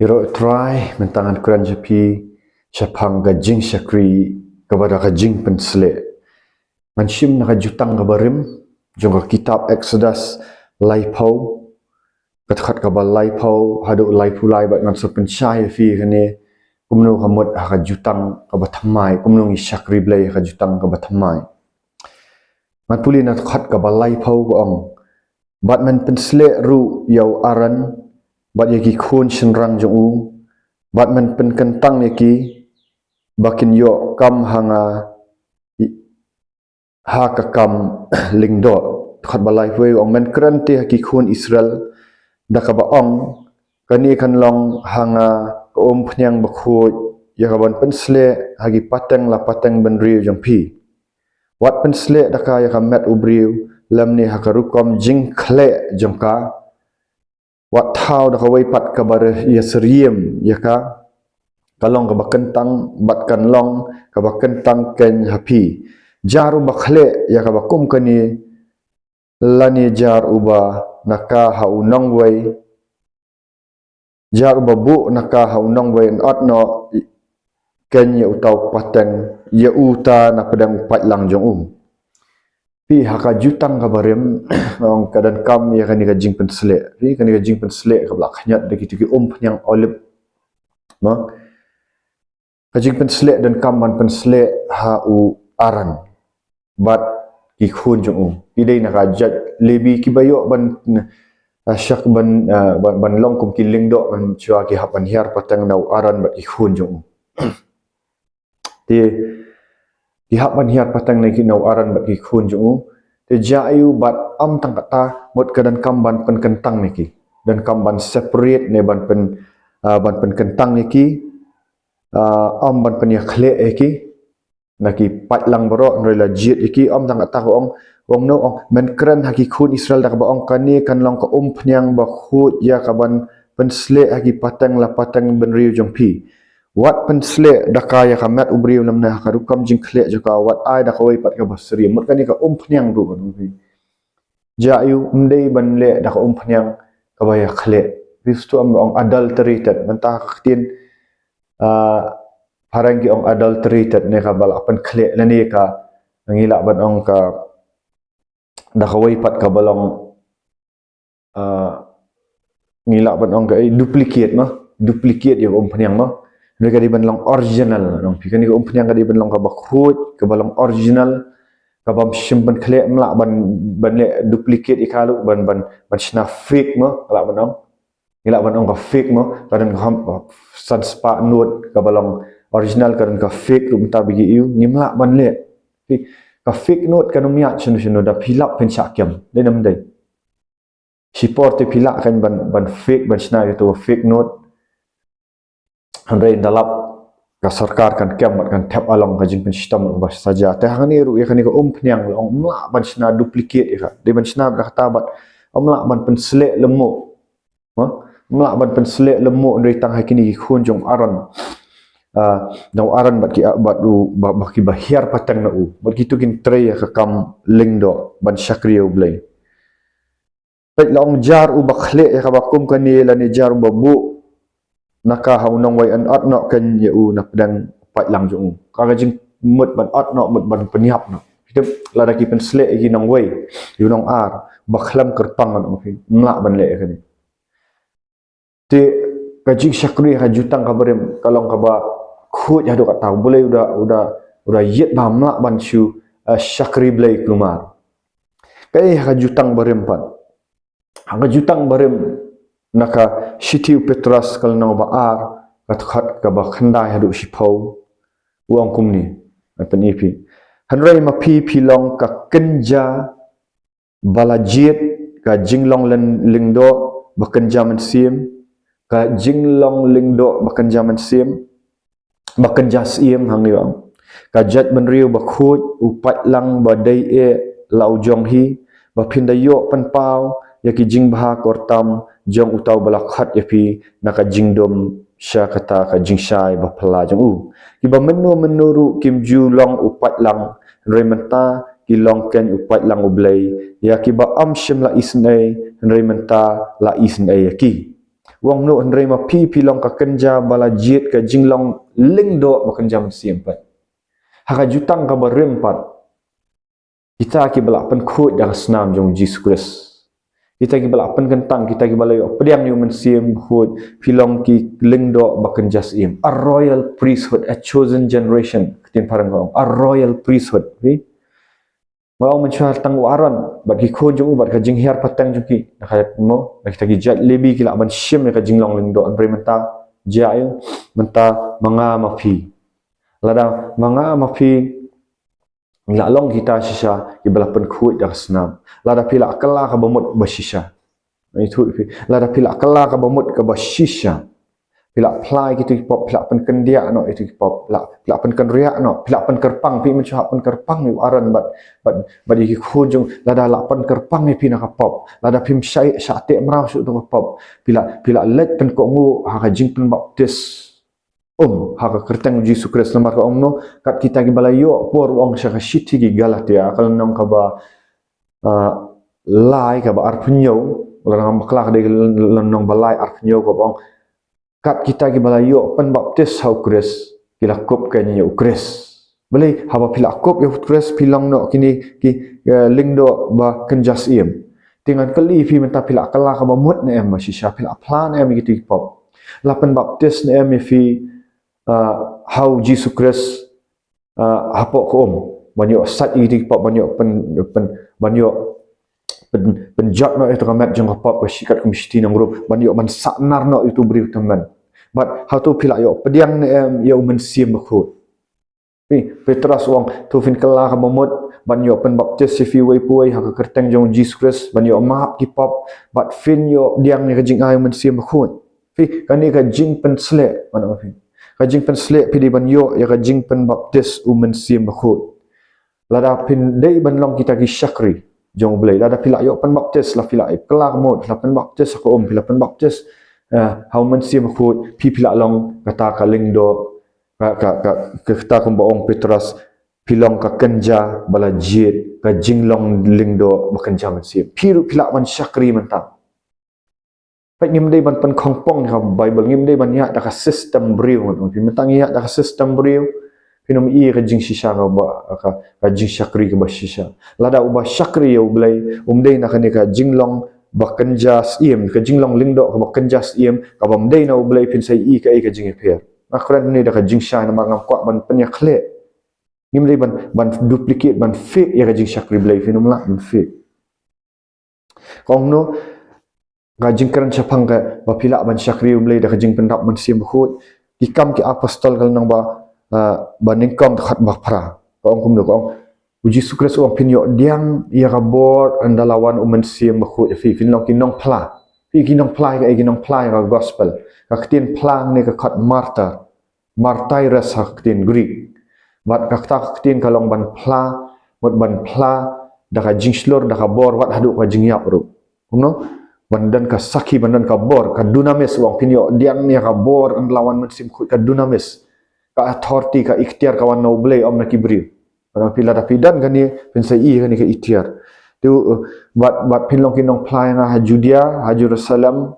Hiro try mentangan Quran japi syapang gajing syakri kepada gajing pensele. Manshim nak jutang kabarim jongga kitab Exodus laipau katkat kabal laipau hadu laipulai bat ngan sepensyai fi kene kumnu kamut ha jutang kabathamai kumnu syakri blai ha jutang kabathamai. Matpuli nak khat kabal laipau ko ong bat man pensele ru yau aran bat yaki khun shenrang jong bat man pen kentang yaki bakin yo kam hanga ha ka kam lingdo khat balai hoi ong men krante haki khun Israel da ka ba ong kani kan long hanga pnyang bakhu ya ka ban pensle hagi pateng la pateng benriu jong pi wat pensle da ka ya ka met ubriu lamni ha ka rukom jing khle jong ka wat thau da kawai pat kabar ya seriem ya ka kalong ka bakentang bat kan long ka bakentang ken hapi jaru bakhle ya ka bakum kani lani jar uba naka ha unong wai jar babu naka ha unong wai atno ken ya utau pateng ya uta na pedang pat lang jong pi haka jutang kabarem ong kadan kam ya kani gajing pensele pi kani gajing pensele ka blak nyat de kiti penyang olive no gajing pensele dan kam ban pensele ha u aran bat ki khun jong idai na kajat lebi ki bayo ban syak ban long kum ki lingdo ban chua ki hapan hiar patang nau aran bat ki khun jong ti ihap ban hiat patang lagi nau aran bat ki khun jong te jayu bat am tang kata mot kadan kamban pen kentang niki dan kamban separate ne ban pen kentang niki am ban pen ya khle eki naki pat lang baro rela jit iki am tang kata ong no ong men kran haki khun Israel dak ba ong kani kan long ka pnyang ba khut ya kaban pensle haki patang la patang benriu jong pi wat pensle dakaya kamat ubriu namna karukam jing khle joka wat ai da kawai pat ka basri mut kani ka pnyang ru kan jayu mdei banle da ka pnyang ka baya khle bistu am ong adulterated mentah tin parang ki ong adulterated ne ka bal apan khle lani ka ngila ban ong ka da kawai pat ka balong ngila ban ong ka duplicate ya pnyang ma mereka di benlong original nong pikani ko umpnyang ka di benlong ka bakhut ka balong original ka bam simpan khle mla ban le duplicate ikalu ban sna fake mo kala banong ila banong ka fake mo kadan ka san spa nut ka balong original kadan ka fake rum ta bigi yu nimla ban le ka fake nut kan umya chunu da philap pen chakyam de nam dai support te phila kan ban fake ban sna itu fake nut Andai dalap ka sarkar kan kem kan tap along ka jing sistem ubah saja te hangani ru ya kani ko pnyang long mla ban sna duplicate ya de ban sna dak tabat mla ban pensele lemu mla ban pensele lemu ndai tang hakini khun jong aran dau aran bat ki bat u baki bahiar patang na u bat ki tukin tre ya ka kam lingdo ban syakriu blai pet long jar u bakhle ya ka bakum kani lani jar babu naka haunong wai an atno kan yeu na pedang pat lang jong ka jing mut ban atno mut ban peniap no kita lada ki pensle gi nong wai yu nong ar bakhlam kerpang no mla ban le kan te ka jing syakri ha jutang kabarem kalong ka ba khut ya do ka tahu boleh udah yet ba mla ban shu syakri blai kumar kai ha jutang barem pat ha jutang barem naka shitiu Petras kal nang baar khat ka ba khandai hadu shipau uang kumni apan ipi hanrai ma pi long ka kenja balajit ka jinglong lingdo bakenja man sim ka jinglong lingdo bakenja man sim bakenja sim hang ni bang ka jat benriu bakhut upat lang badai e lau jong hi ba pindayo pan pau yaki jing baha kortam jong utau balakhat yapi naka jingdom sya kata ka jingshai bapala jong u kiba menuru kim ju long upat lang rementa ki long ken upat lang ublai ya kiba am shim la isnai rementa la isnai yaki Wang no ndrei ma pi pilong ka kenja bala jit ka jinglong lingdo ba kenja siempat. Haka jutang ka berempat. Kita ki bala pen khut dah senam jong Jesus Christ. Kita ki bala pen kentang kita ki bala yo pediang yo siem khut pilong ki lingdo ba kenja siem. A royal priesthood, a chosen generation. Ketin parang ko a royal priesthood. Okay? Mau mencari tangguh aran, bagi kau jung ubat kajing hiar patang juki, nak kaya mo, nak kita gijat lebih kila aban sim nak kajing long lingdo anpre menta jaya, menta manga mafi, lada manga mafi, ngila long kita sisa ibala pen kuat dah senam, lada pila akala kabamut basisha, itu lada pila akala kabamut kabasisha. Pila apply gitu pop pila pen kendia no itu pop pila pen kenria no pila pen kerpang pi mencuhap pen kerpang ni aran bat di hujung lada la pen kerpang ni pi nak pop lada pim syai syate merau su tu pop pila let pen ko ngu ha jing pen baptis ha kerteng Jesus Christ lamar ko no kat kita gi balayo por wong sya shiti gi Galatia kalau nong ka ba lai ka ba arpunyo orang maklak de nong balai arpunyo ko bong kat kita ki balayo pen baptis hau Kris kila kop kan yo Kris boleh haba pila kop yo Kris pilang no kini ki lingdo ba kenjas iem dengan kali fi menta pila kala ka mut ne em shisha pila plan em gitu pop la pen baptis ne em fi hau Jesus Kris hapo ko banyak sat gitu pop banyak pen banyak penjat no itu kamet jang apa sikat kumsti nang grup banyak man saknar no itu beri teman but how to pila yo pediang ne yo mensim khut Petrus wong tu fin kala ka momot banyak pen baptis si fi wei puai ha ka kerteng jong Jesus Christ banyak maap ki pop but fin yo diang ne jing ai mensim khut fi kani ka jing pen sle mana fi ka jing pen sle pi di banyo ya ka jing pen baptis mensim khut lada pin dei ban long kita ki syakri jong boleh ada pila yo pen baptis la pila kelak mod la pen baptis ko pila pen baptis how men sim khut pi pila long kata ka lingdo ka kata ko baong Petrus pilong ka kenja bala jit ka jinglong lingdo bakenja men sim pi pila man syakri menta pa ngim dei ban pen khongpong ka Bible ngim dei ban ya da ka system briu pi mentang ya da ka system briu pinom i ka jing shisha ka ba ka jing syakri ka ba shisha lada uba syakri yo blai dei na kani ka jinglong ba kenjas iem ka jinglong lingdo ka ba kenjas iem ka bam dei na blai pin sai i ka jing eper akran ni da ka jing sha na mangam kwa ban penya khle ngim dei ban duplicate ban fake ya ka jing syakri blai pinom la ban fake kong no ka jing kan chapang ka ba pila ban syakri blai da ka jing pendap man sim khut ikam ki apostol kal nang ba banding kong khat bakpra kong kum do kong uji sukres ong pinyo diang ya rabor andalawan umen sim bakhu fi fin long kinong pla fi kinong pla ka kinong pla ka gospel ka ktin plang ne ka khat martyrs ha ktin greek bat ka ktin kalong ban pla mot ban pla da ka jingslor da ka bor wat hadu ka jingyap ru no bandan ka saki bandan ka bor ka dunamis wong pinyo diang ne ka bor andalawan men sim khu ka dunamis ka authority ka ikhtiar kawan no blay om na kibri orang pila da pidan kan ni pensai i kan ka ikhtiar tu bat pinlong kinong play nga ha Judea ha Jerusalem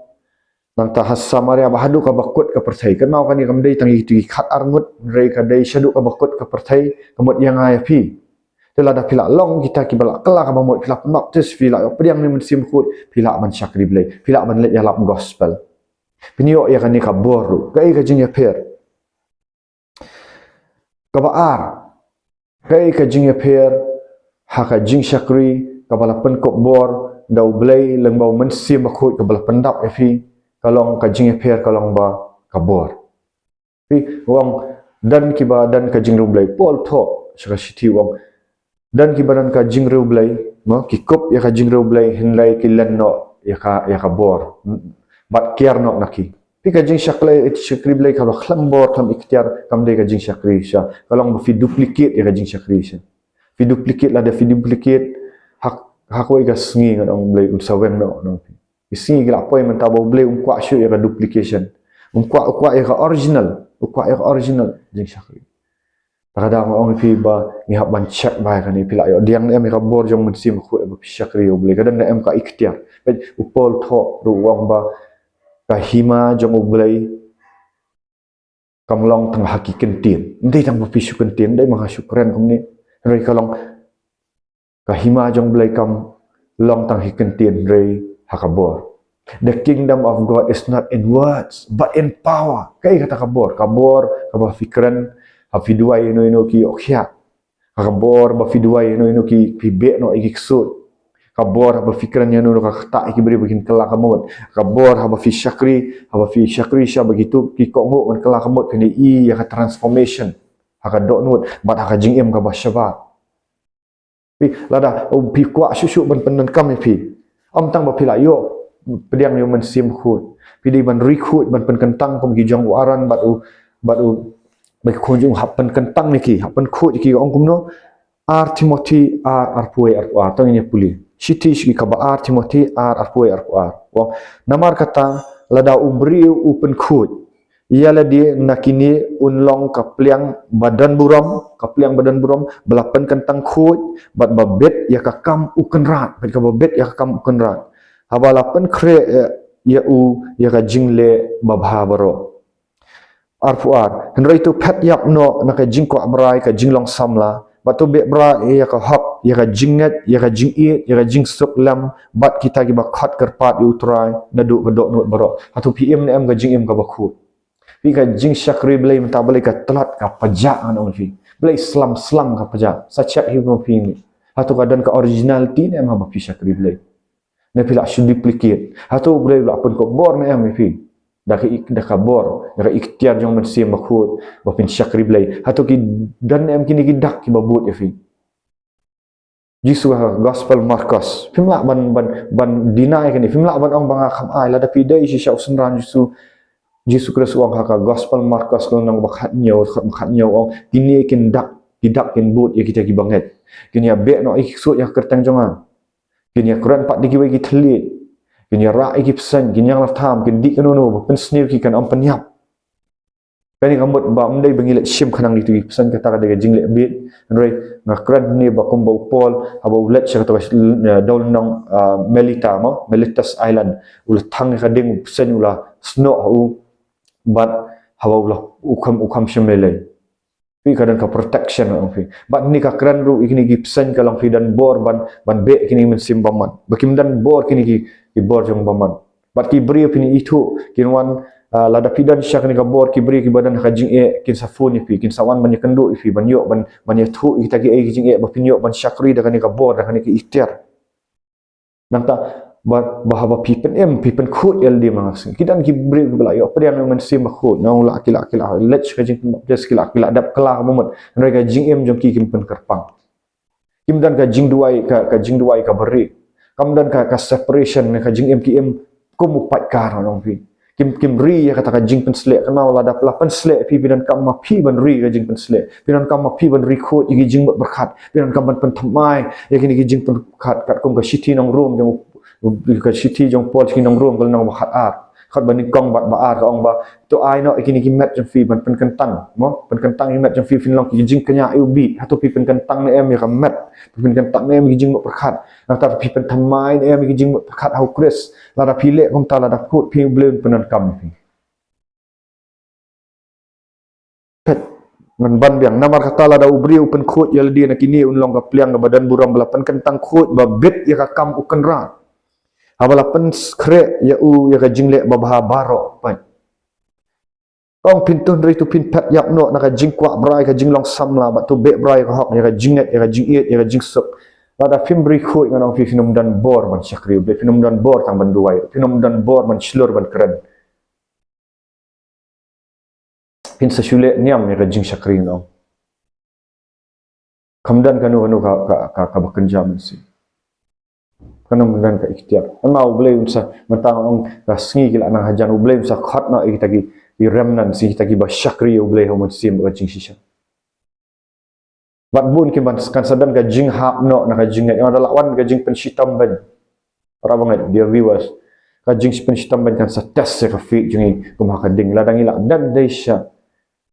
nang ta has Samaria bahadu ka bakut ka perthai kan mau kan ni kamdei tangi tu khat arngut rei ka dei shadu ka bakut ka perthai kamut yang ai pi tela da pila long kita ki bala kala ka mamut pila baptis pila pediang ni mensim khut pila man syakri blay pila man let ya lap gospel pinyo ya kan ni ka boru ka jing ya per kabaar kai ka jing per ha ka jing syakri kabala pen kop bor dau blai lengbau men sim khut kabala pendap fi kalong ka jing per kalong ba kabor fi wong dan kiba dan ka jing blai pol tho saka siti wong dan kiba dan ka jing blai no ki kop ya ka jing blai hinlai ki len no ya ka bor bat kiar no naki Pika jing syakri blai kalau klambor kam ikhtiar kam dei ka jing syakri sya kalau fi duplicate ya ka jing syakri sya fi duplicate la da fi duplicate hak wei ka sngi ngadong blai unsaweng no singi gila poi men tabo blai kwa syu ya ka duplication kwa ya ka original jing syakri kada ong fi ba ni hab ban check ba kan ni pila yo diang em ka bor jong men sim khu ba syakri yo blai kadang em ka ikhtiar upol tho ruang ba kahima jong ublay kamlong tang haki kentin ndai tang pisu kentin dai maka syukran kumni rei kalong kahima jong blai kam long tang hikentin rei hakabor. The kingdom of God is not in words but in power. Kai kata kabor kabah fikran hafiduai no ki okhya kabor ba fiduai no ki pibe no iksud kabor haba fikirannya nu ka tak iki beri begin kelak kamut kabor haba fi syakri sya begitu ki kongo man kelak kamut kini ya ka transformation haka dok nut bat haka jingem ka basyabat pi lada pi kwa susu ban penan kam pi am tang ba pila yo pediang yo man sim khut pi di ban rikhut ban pen kentang kom gi jong waran batu bai khonjung happen kentang niki happen khut ki ong kumno ar Timothy ar puai ar tang ni puli Shitish ki kaba Timothy arpuai ar. Wong namar kata lada ubri upen khut. Ia dia nakini unlong kapliang badan buram belapan kentang khut bat babet ya kakam uken rat bat babet ya kakam uken rat. Habalapan kre ya ka jingle babha baro. Arpuar. Henry tu pet yap no nak jingko abrai ka jinglong samla. Batu be bra ya ka hak ya ka jingat ya ka jingit ya ka jingsuk lam bat kita gi bakhat kerpat utrai nadu kedok nut baro atu pm nem ka jingim ka bakhut pi ka jing syakri blai menta blai ka telat ka pajak an on fi blai slam ka pajak sacak hi mo pi ni atu kadan ka originality nem ha pi syakri blai ne pila should duplicate atu blai la pun ko bor nem fi dah ka bor dah ikhtiar jong men sim bakhut bapin syakri blai atu ki dan em kini ki dak ki babut ya fi Jisu gospel Markus pimla ban deny kan pimla ban ong banga kham ai la da pi dai si syau senran Jisu Kristus ong ka gospel Markus ko nang bakhat nyau ong kini kin dak kin but ya kita ki banget kini ya be no iksut ya kertang jonga kini ya Quran pat diki ki telit kini ra iki pesan kini yang latam kini dik kanono pen snil ki kan am penyap kani kambut ba mdai bengilet shim khanang itu pesan kata kada jingle bit roi ngakran ni ba kombo pol aba ulet syata daul nong Melitas Island ul thang ka ding pesan ula snow u bat hawa ula ukam shemele pi kadang ka protection ang fi bat ni ka kran ru ikini gi pesan kalang fi dan bor ban be kini men sim baman bakim dan bor kini ki bor jong baman bat ki bri pini itu kinwan lada pidan syak ni ka bor ki bri ki badan ka jing kin sa phone fi kin sawan ban kendu fi ban yo ban thu kita ki jing ba pin yo ban syakri da kan ka bor da kan ki ikhtiar nang ta bahaba pipen khut el di mangas kidan ki bri bla yo pedian men sim khut nang la kila lech ka jing just kila dap kala moment mereka jing jong ki kim pen kerpang kim dan ka jing duai ka beri kam dan ka separation ka jing ki ko mu pat kar nong fi kim ri ya kata ka jing pen slek kana la dap lapan slek pi bidan kam ma pi ban ri ka jing pen slek bidan kam ma pi ban ri khut ki jing berkat bidan kam ban pen thamai ya kini ki jing pen khat kat kom ka city nong room jong ka city jong port ki nong room kal nong khat ar khat ban ni kong bat ba ar ka ong ba to ai no kini ki met jong fi ban pen kentang mo pen kentang ki met jong fi fin long ki jing kenya u bi hatu pi pen kentang ne em ya ka met pen kentang ne em ki jing berkat nak ta pi pen thamai ne em ki jing berkat hau kris la da pile kom ta la da khut pi blem penan kam fi ngan ban biang namar kata la da ubri upen khut ya dia nak ini unlong ka pliang ka badan buram belapan kentang khut ba bet ya ka kam uken rat habalapan skre ya ya ka jingle babha baro pan ong pintun ri tu pin pat yap no nak jing kwa brai ka jinglong samla ba tu be brai ka hok ya ka jinget ya ka jingit ya ka jingsuk ada fimbri khut ngan ong finum dan bor ban syakri be finum dan bor tang ban duai finum dan bor ban slur ban keren pin sasule niam ya ka jing syakri no kamdan kanu ka bekerja mensi kanu mendan ka ikhtiar mau boleh unsa mentang ong ka sngi kila nang hajan boleh unsa khat na kita gi di remnan si kita gi ba syakri boleh ho mensim ka jing sisha bat bun ki ban kan sadan ka jing hap no na ka jing yang ada lawan ka jing penshitam ban para banget dia viewers ka jing penshitam ban kan sa test se ka fi jingi kumha ka ding ladang ila dan daisha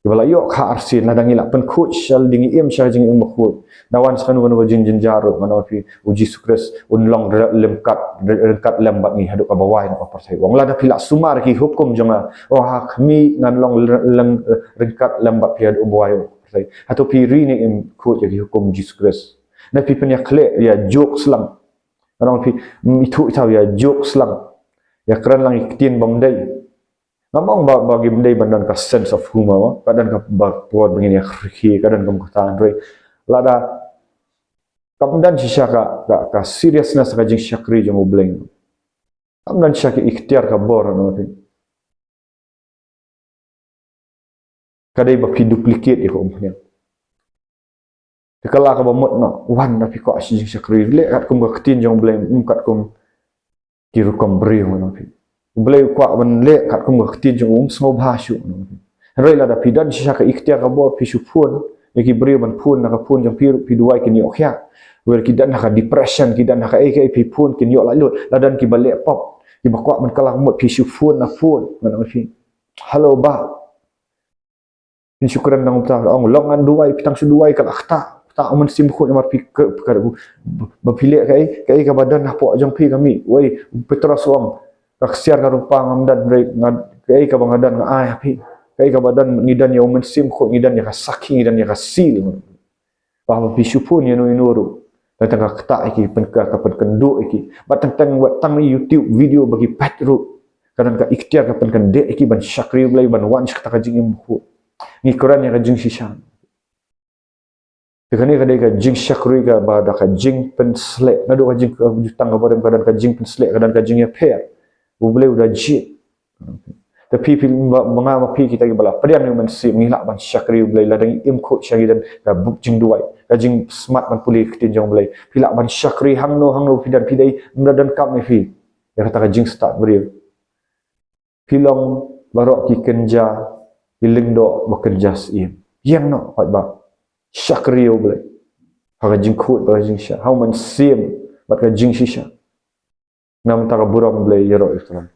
Kibala yok kha arsin ladang ilak pen khut shal dingi im shal jing im khut dawan skan wan jing jin jaru mana fi uji sukres unlong lemkat lembat ni haduk ka bawah na partai wong lada pila sumar ki hukum jonga oh ha kami ngan long rengkat lembat pi haduk bawah partai atau pi ri ni im khut jadi hukum uji sukres na pi penya khle ya jok selang orang pi itu tahu ya jok selang ya keran lang iktien bamdai Namang bagi benda bandan ka sense of humor, kadang ka buat begini akhir, kadang ka muktaan roi. Lada kamdan sisya ka seriousness ka jing syakri jeng ubleng. Kamdan sisya ka ikhtiar ka bor no. Kadai bapi duplicate iko umpanya. Tekala ka bamot no, wan tapi ko asy jing syakri le kat kum ka ketin jeng ubleng, kat kum kiru kom beri no. Boleh kuat menlek kat kum ketin jong semua bahasuk roi la da pidan sisa ka ikhtiar ka bor pisu pun yaki beri ban pun na ka pun jong piru piduai kin yok ya wer kidan ka depression kidan ka ai pi pun kin yok lalut la dan ki balek pop ki bakwak men kalah mot pisu pun na pun mana fi halo ba in syukran nang ta ong longan duai pitang suduai kal akhta ta amun sim khut mar pi ke ba pilek kai ka badan apa jong pi kami woi petros wong kaksiar ka rupa ngamdan ngad kai ka bangadan nga ay api kai ka badan ngidan ya umen sim khot ngidan ya kasaki ngidan ya kasil bahwa pisupun ya no inuru datang ka kata iki penka ka penkendu iki batang tang YouTube video bagi patru kadang ka ikhtiar ka penkende iki ban syakri blai ban wan syakta ka jing imbu ni Quran ya ka jing sisan tekani ka dai ka jing syakri ka bada ka jing pensle nadu ka jing jutang ka badan kadang ka jing pensle kadang ka jing ya pair boleh udah jit tapi mengapa kita bala padian yang mensip ngilak ban syakri boleh ladang imkut syari dan ka bukjing duai kajing smart man pulih ketinjong boleh pilak ban syakri hangno pidan pidai dan kam ni fi ya kata kajing start beri pilong barok ki kenja piling do bekerja sim yang no pat ba syakri boleh kajing kut kajing syak hau man sim bat kajing shisha nam tak buram boleh yero islam